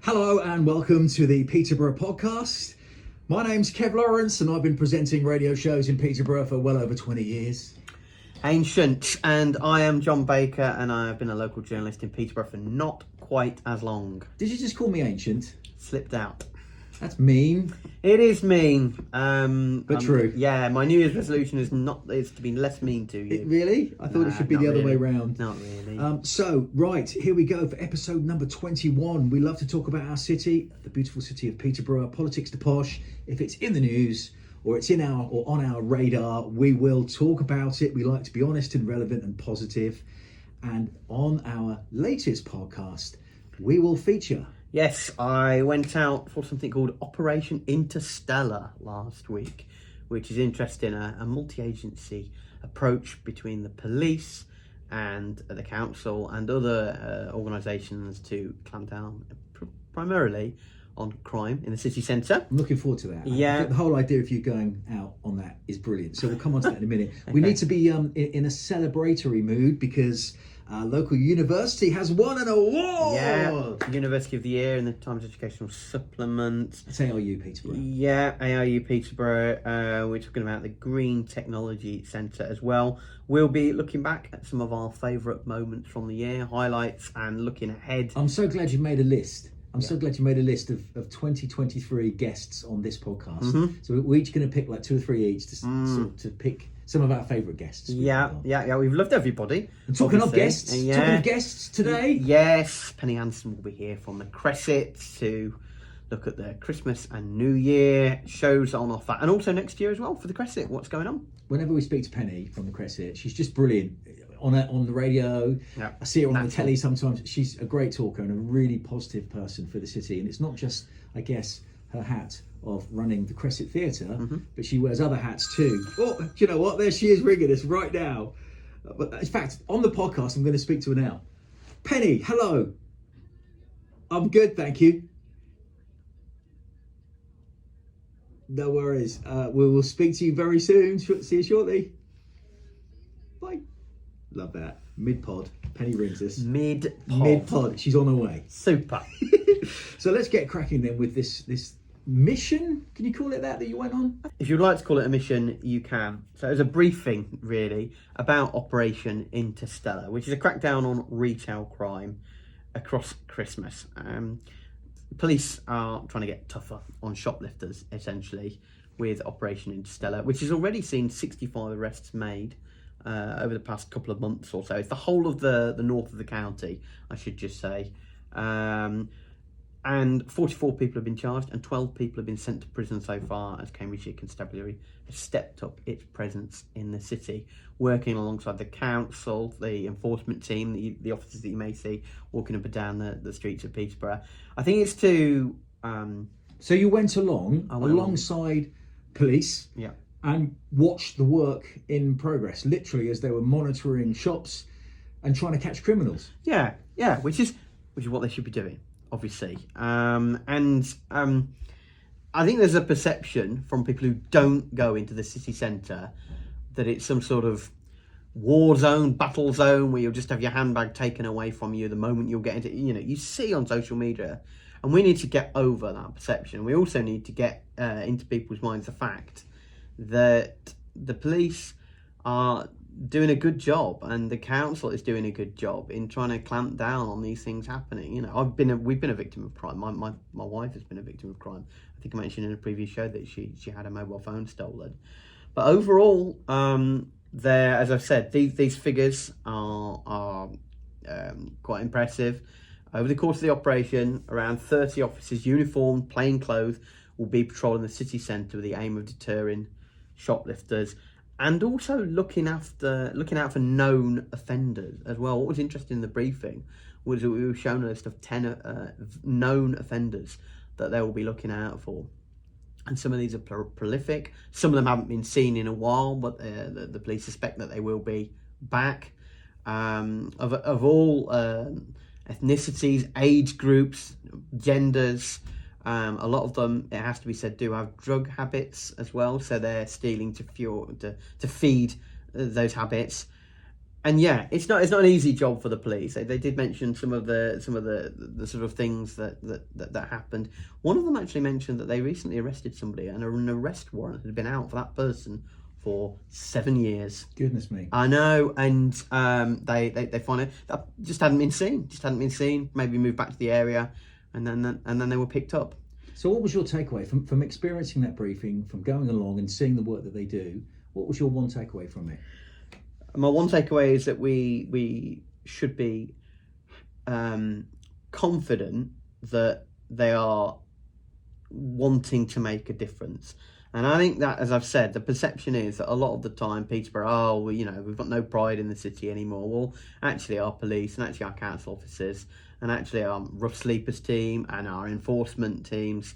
Hello and welcome to the Peterborough podcast. My name's Kev Lawrence and I've been presenting radio shows in Peterborough for well over 20 years. Ancient, and I am John Baker, and I have been a local journalist in Peterborough for not quite as long. Did you just call me ancient? Slipped out. That's mean. It is mean. But true. Yeah, my New Year's resolution is to be less mean to you. Really? I thought it should be the other way round. Not really. Right, here we go for episode number 21. We love to talk about our city, the beautiful city of Peterborough, politics to posh. If it's in the news or it's on our radar, we will talk about it. We like to be honest and relevant and positive. And on our latest podcast, we will feature... Yes, I went out for something called Operation Interstellar last week, which is interesting, a multi-agency approach between the police and the council and other organisations to clamp down primarily on crime in the city centre. I'm looking forward to that. Yeah. I think the whole idea of you going out on that is brilliant. So we'll come on to that in a minute. Okay. We need to be in a celebratory mood because our local university has won an award. Yeah, University of the Year in the Times Educational Supplement. It's ARU Peterborough. Yeah, ARU Peterborough. We're talking about the Green Technology Centre as well. We'll be looking back at some of our favourite moments from the year, highlights, and looking ahead. I'm so glad you made a list. I'm so glad you made a list of 2023 guests on this podcast. Mm-hmm. So we're each going to pick like 2 or 3 each to pick some of our favourite guests. Yeah. We've loved everybody. And talking of guests today. Yes, Penny Hanson will be here from the Cresset to look at the Christmas and New Year shows on offer, and also next year as well for the Cresset. What's going on? Whenever we speak to Penny from the Cresset, she's just brilliant. On the radio, I see her on the telly sometimes. She's a great talker and a really positive person for the city. And it's not just, I guess, her hat of running the Cresset Theatre, but she wears other hats too. Oh, do you know what? There she is ringing us right now. But in fact, on the podcast, I'm going to speak to her now. Penny, hello. I'm good, thank you. No worries. We will speak to you very soon. See you shortly. Bye. Love that. Mid-pod. Penny rings us. Mid-pod. She's on her way. Super. So let's get cracking then with this mission. Can you call it that you went on? If you'd like to call it a mission, you can. So it was a briefing, really, about Operation Interstellar, which is a crackdown on retail crime across Christmas. Police are trying to get tougher on shoplifters, essentially, with Operation Interstellar, which has already seen 65 arrests made over the past couple of months or so. It's the whole of the north of the county, I should just say. And 44 people have been charged and 12 people have been sent to prison so far, as Cambridgeshire Constabulary has stepped up its presence in the city, working alongside the council, the enforcement team, the officers that you may see walking up and down the streets of Peterborough. I think it's to... So you went alongside police and watched the work in progress, literally as they were monitoring shops and trying to catch criminals. Yeah, which is what they should be doing, obviously. I think there's a perception from people who don't go into the city centre that it's some sort of war zone, battle zone, where you'll just have your handbag taken away from you the moment you'll get into, you see on social media. And we need to get over that perception. We also need to get into people's minds the fact that the police are doing a good job and the council is doing a good job in trying to clamp down on these things happening. We've been a victim of crime. My wife has been a victim of crime. I think I mentioned in a previous show that she had a mobile phone stolen. But overall, as I've said, these figures are quite impressive. Over the course of the operation, around 30 officers, uniformed, plain clothes, will be patrolling the city centre with the aim of deterring shoplifters and also looking out for known offenders as well. What was interesting in the briefing was that we were shown a list of 10 known offenders that they will be looking out for. And some of these are prolific. Some of them haven't been seen in a while, but the police suspect that they will be back. Of all ethnicities, age groups, genders, a lot of them, it has to be said, do have drug habits as well. So they're stealing to feed those habits. And yeah, it's not an easy job for the police. They did mention some of the sort of things that happened. One of them actually mentioned that they recently arrested somebody, and an arrest warrant had been out for that person for 7 years. Goodness me. I know, and they find it that just hadn't been seen. Maybe moved back to the area, and then they were picked up. So what was your takeaway from experiencing that briefing, from going along and seeing the work that they do? What was your one takeaway from it? My one takeaway is that we should be confident that they are wanting to make a difference. And I think that, as I've said, the perception is that a lot of the time Peterborough, we've got no pride in the city anymore. Well, actually our police and actually our council officers and actually our rough sleepers team and our enforcement teams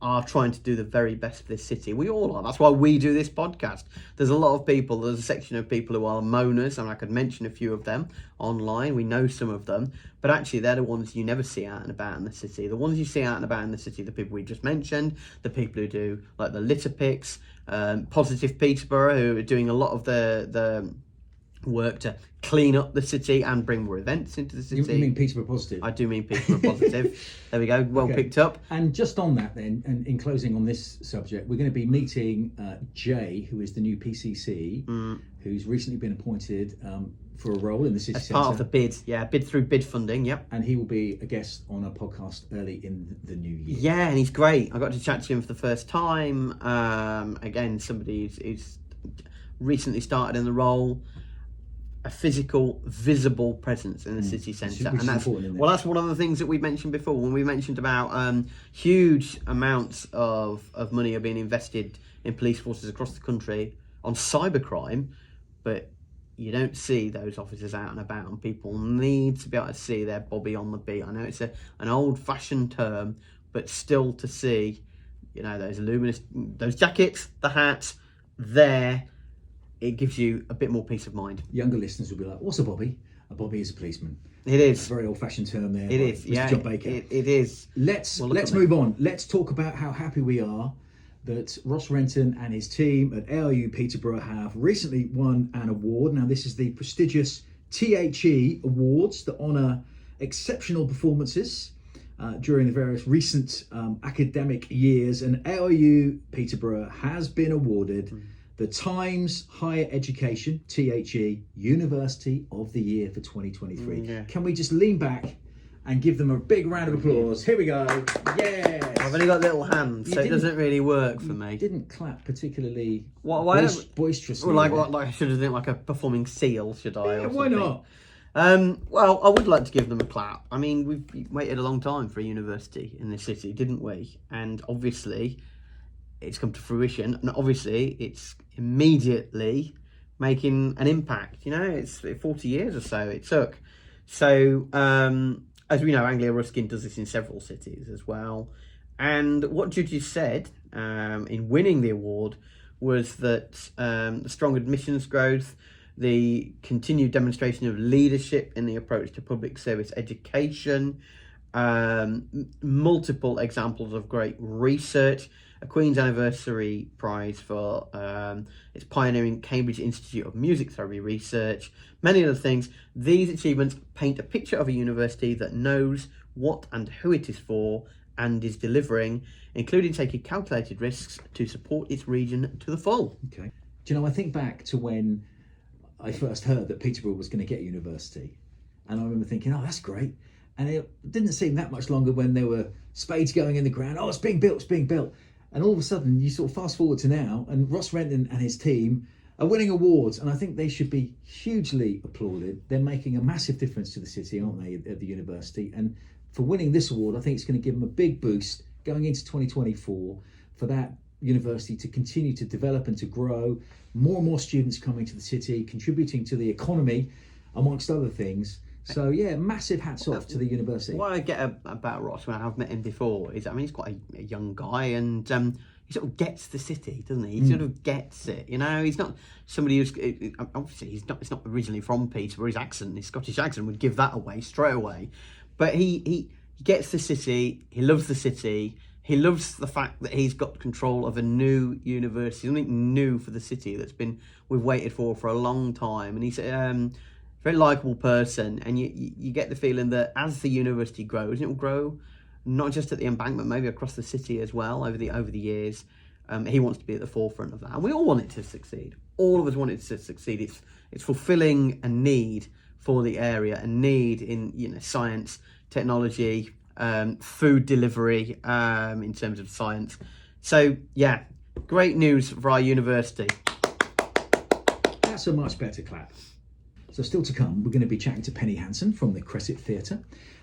are trying to do the very best for this city. We all are. That's why we do this podcast. There's a section of people who are moaners, and I could mention a few of them online. We know some of them, but actually they're the ones you never see out and about in the city. The ones you see out and about in the city, the people we just mentioned, the people who do like the litter picks, Positive Peterborough, who are doing a lot of the work to clean up the city and bring more events into the city. You mean Peterborough Positive? I do mean Peterborough Positive. There we go. Well picked up. And just on that then, and in closing on this subject, we're going to be meeting Jay, who is the new PCC, who's recently been appointed for a role in the city centre. Part of the bid through bid funding, yep. And he will be a guest on our podcast early in the new year. Yeah, and he's great. I got to chat to him for the first time. Again, somebody who's recently started in the role. A physical, visible presence in the city centre, and that's one of the things that we mentioned before when we mentioned about huge amounts of money are being invested in police forces across the country on cybercrime, but you don't see those officers out and about, and people need to be able to see their bobby on the beat. I know it's an old-fashioned term, but still to see, those jackets, the hats, there. It gives you a bit more peace of mind. Younger listeners will be like, what's a bobby? A bobby is a policeman. It is. A very old-fashioned term there. It is, Mr. John Baker. It is. Let's move on. Let's talk about how happy we are that Ross Renton and his team at ARU Peterborough have recently won an award. Now, this is the prestigious THE Awards that honour exceptional performances during the various recent academic years. And ARU Peterborough has been awarded the Times Higher Education, THE, University of the Year for 2023. Yeah. Can we just lean back and give them a big round of applause? Here we go. Yes. I've only got little hands, so it doesn't really work for me. Didn't clap particularly boisterously. Like I should have done like a performing seal, should I? Yeah, why not? Well, I would like to give them a clap. I mean, we've waited a long time for a university in this city, didn't we? And obviously, it's come to fruition, and obviously, it's immediately making an impact. It's 40 years or so it took. So, as we know, Anglia Ruskin does this in several cities as well. And what judges said in winning the award was that the strong admissions growth, the continued demonstration of leadership in the approach to public service education, multiple examples of great research, a Queen's Anniversary Prize for its pioneering Cambridge Institute of Music Therapy research, many other things. These achievements paint a picture of a university that knows what and who it is for and is delivering, including taking calculated risks to support its region to the full. Okay. Do you know, I think back to when I first heard that Peterborough was going to get a university, and I remember thinking, oh, that's great. And it didn't seem that much longer when there were spades going in the ground. Oh, it's being built. And all of a sudden, you sort of fast forward to now, and Ross Renton and his team are winning awards, and I think they should be hugely applauded. They're making a massive difference to the city, aren't they, at the university? And for winning this award, I think it's going to give them a big boost going into 2024 for that university to continue to develop and to grow. More and more students coming to the city, contributing to the economy, amongst other things. So yeah, massive hats off to the university. What I get about Ross, when I've met him before, is he's quite a young guy, and he sort of gets the city, doesn't he? He sort of gets it, He's not somebody who's obviously he's not originally from Peterborough. His accent, his Scottish accent, would give that away straight away. But he gets the city. He loves the city. he loves the fact that he's got control of a new university, something new for the city we've waited for a long time. And he's a very likeable person, and you get the feeling that as the university grows, it will grow not just at the Embankment, maybe across the city as well over the years. He wants to be at the forefront of that, and we all want it to succeed. All of us want it to succeed. It's fulfilling a need for the area, a need in science, technology, food delivery, in terms of science. So yeah, great news for our university. That's a much better clap. So still to come, we're going to be chatting to Penny Hanson from the Cresset Theatre.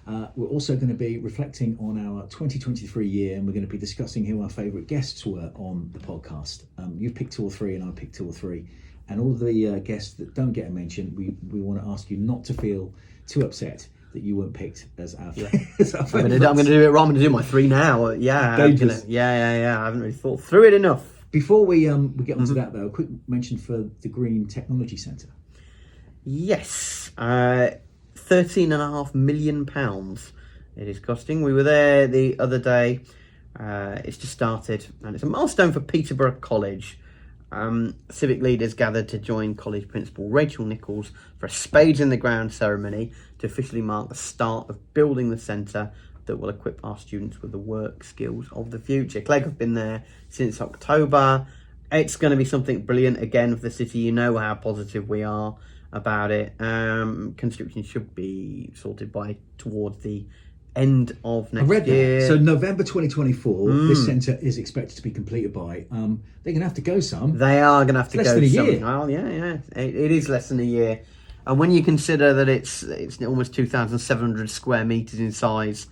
We're also going to be reflecting on our 2023 year, and we're going to be discussing who our favourite guests were on the podcast. You've picked 2 or 3 and I picked 2 or 3. And all the guests that don't get a mention, we want to ask you not to feel too upset that you weren't picked as our, as our favourites. I'm going to do it right. I'm going to do my 3 now. Yeah, I haven't really thought through it enough. Before we get onto that though, a quick mention for the Green Technology Centre. Yes, £13.5 million it is costing. We were there the other day. It's just started, and it's a milestone for Peterborough College. Civic leaders gathered to join College Principal Rachel Nichols for a spades in the ground ceremony to officially mark the start of building the centre that will equip our students with the work skills of the future. Clegg have been there since October. It's going to be something brilliant again for the city. You know how positive we are about it. Construction should be sorted towards the end of next year. So November 2024, this centre is expected to be completed by. They're going to have to go some. They are going to have to go some. Less than a year. Oh, yeah. It is less than a year. And when you consider that it's almost 2,700 square metres in size,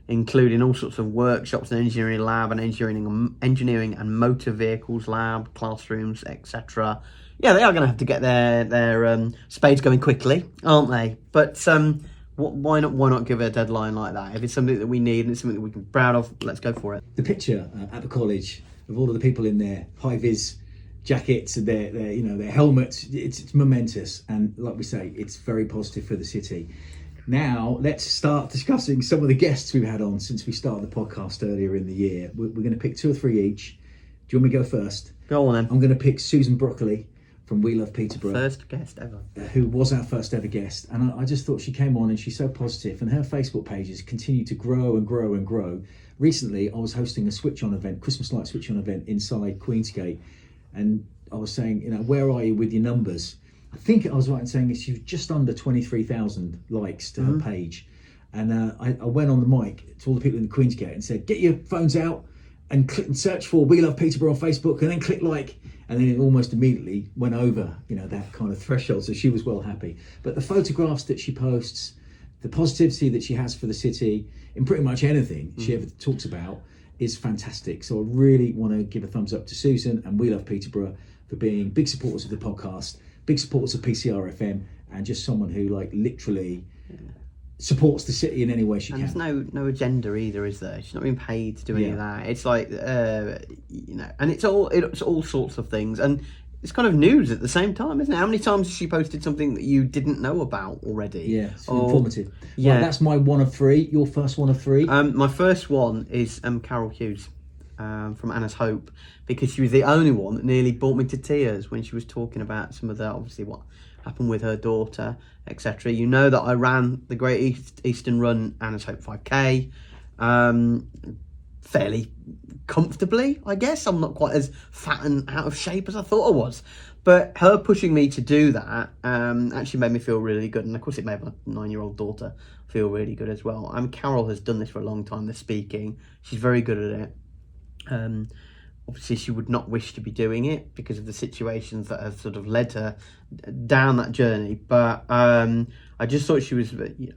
including all sorts of workshops, an engineering lab, an engineering and motor vehicles lab, classrooms, etc. Yeah, they are going to have to get their spades going quickly, aren't they? But why not give it a deadline like that? If it's something that we need and it's something that we can be proud of, let's go for it. The picture at the college of all of the people in their high-vis jackets and their helmets, it's momentous, and like we say, it's very positive for the city. Now, let's start discussing some of the guests we've had on since we started the podcast earlier in the year. We're going to pick 2 or 3 each. Do you want me to go first? Go on then. I'm going to pick Susan Broccoli from We Love Peterborough. First guest ever. Who was our first ever guest. And I just thought she came on and she's so positive, and her Facebook pages continue to grow and grow and grow. Recently, I was hosting a switch-on event, Christmas light switch-on event inside Queensgate. And I was saying, where are you with your numbers? I think I was right in saying she was just under 23,000 likes to her page. And I went on the mic to all the people in the Queensgate and said, get your phones out and click and search for We Love Peterborough on Facebook, and then click like. And then it almost immediately went over, that kind of threshold. So she was well happy. But the photographs that she posts, the positivity that she has for the city in pretty much anything she ever talks about is fantastic. So I really want to give a thumbs up to Susan and We Love Peterborough for being big supporters of the podcast, big supporters of PCR FM, and just someone who literally supports the city in any way she can. There's no agenda either, is there? She's not being paid to do any of that. It's like and it's all sorts of things, and it's kind of news at the same time, isn't it? How many times has she posted something that you didn't know about already? Yeah, it's informative. Yeah, that's my 1 of 3. Your first 1 of 3. My first one is Carol Hughes. From Anna's Hope, because she was the only one that nearly brought me to tears when she was talking about some of the, obviously, what happened with her daughter, etc. You know that I ran the Great Eastern Run Anna's Hope 5K fairly comfortably, I guess. I'm not quite as fat and out of shape as I thought I was. But her pushing me to do that actually made me feel really good. And of course it made my 9-year-old daughter feel really good as well. Carol has done this for a long time, the speaking. She's very good at it. Obviously she would not wish to be doing it because of the situations that have sort of led her down that journey, but I just thought she was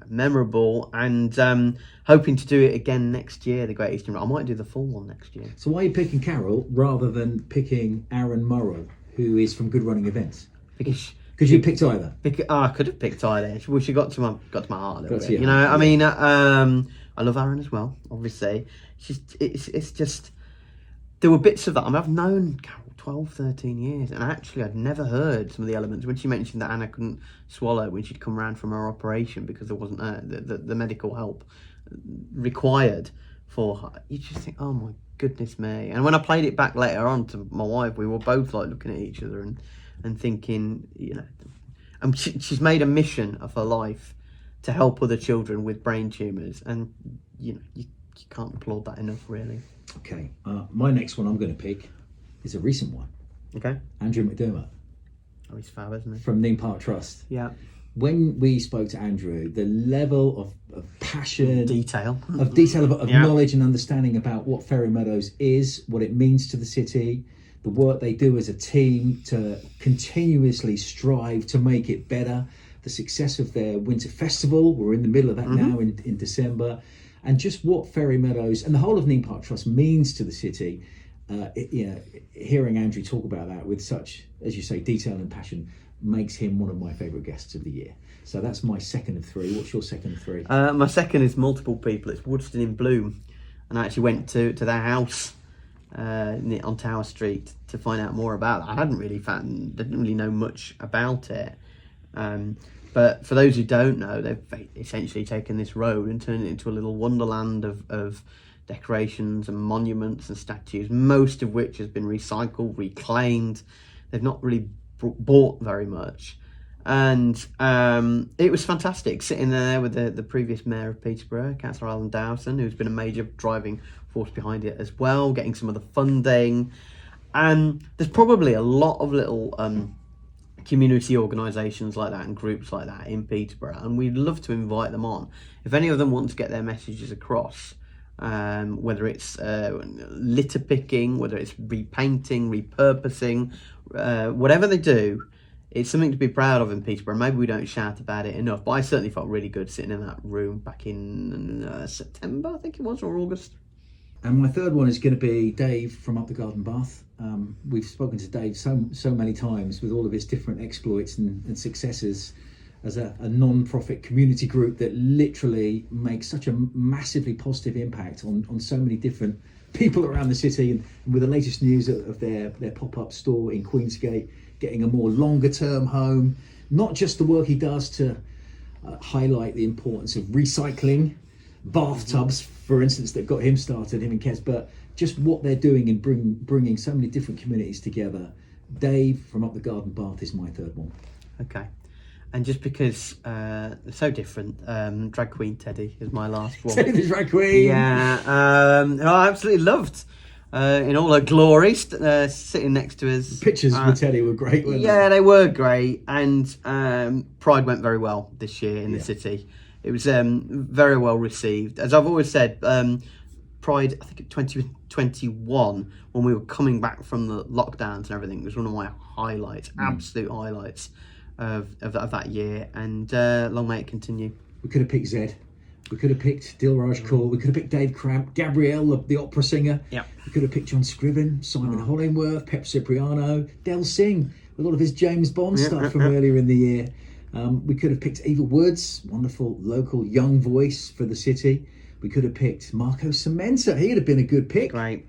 memorable, and hoping to do it again next year, the Great Eastern Run. I might do the full one next year. So why are you picking Carol rather than picking Aaron Morrow, who is from Good Running Events? Because you picked either. I could have picked either. Well, she got to my heart a little bit. I mean, I love Aaron as well, obviously. It's just, there were bits of that. I mean, I've known Carol 12, 13 years, and actually I'd never heard some of the elements. When she mentioned that Anna couldn't swallow when she'd come round from her operation because there wasn't the medical help required, for her. You just think, oh my goodness me. And when I played it back later on to my wife, we were both like looking at each other and thinking, you know, and she's made a mission of her life to help other children with brain tumours, and you know, you can't applaud that enough, really. Okay, my next one I'm going to pick is a recent one. Okay. Andrew McDermott. Oh, he's fab, isn't he? From Neam Park Trust. Yeah. When we spoke to Andrew, the level of passion, detail, of knowledge and understanding about what Ferry Meadows is, what it means to the city, the work they do as a team to continuously strive to make it better, the success of their winter festival, we're in the middle of that now in December, and just what Ferry Meadows and the whole of Neam Park Trust means to the city. Hearing Andrew talk about that with such, as you say, detail and passion makes him one of my favourite guests of the year. So that's my second of three. What's your second of three? My second is multiple people. It's Woodstone in Bloom, and I actually went to their house on Tower Street to find out more about that. I didn't really know much about it. But for those who don't know, they've essentially taken this road and turned it into a little wonderland of decorations and monuments and statues, most of which has been recycled, reclaimed. They've not really bought very much. And it was fantastic sitting there with the previous mayor of Peterborough, Councillor Alan Dowson, who's been a major driving force behind it as well, getting some of the funding. And there's probably a lot of little community organisations like that and groups like that in Peterborough, and we'd love to invite them on. If any of them want to get their messages across, whether it's litter picking, whether it's repainting, repurposing, whatever they do, it's something to be proud of in Peterborough. Maybe we don't shout about it enough, but I certainly felt really good sitting in that room back in September, I think it was, or August. And my third one is going to be Dave from Up the Garden Bath. We've spoken to Dave so many times with all of his different exploits and successes as a non-profit community group that literally makes such a massively positive impact on so many different people around the city. And with the latest news of their pop-up store in Queensgate getting a more longer term home, not just the work he does to highlight the importance of recycling bathtubs, for instance, that got him started, him and Kes, but just what they're doing in bringing so many different communities together. Dave from Up the Garden Bath is my third one. Okay. And just because they're so different, Drag Queen Teddy is my last one. Teddy the Drag Queen! Yeah, who I absolutely loved in all her glory, sitting next to us. The pictures with Teddy were great, weren't they? Yeah, they were great, and Pride went very well this year in the city. It was very well received. As I've always said, Pride, I think in 2021, when we were coming back from the lockdowns and everything, was one of my highlights, absolute highlights of that year. And long may it continue. We could have picked Zed. We could have picked Dilraj Kaur. We could have picked Dave Cramp, Gabrielle, the opera singer. Yeah. We could have picked John Scriven, Simon Hollingworth, Pep Cipriano, Del Singh, with all of his James Bond stuff from earlier in the year. We could have picked Eva Woods, wonderful local young voice for the city. We could have picked Marco Cementa. He'd have been a good pick. Great.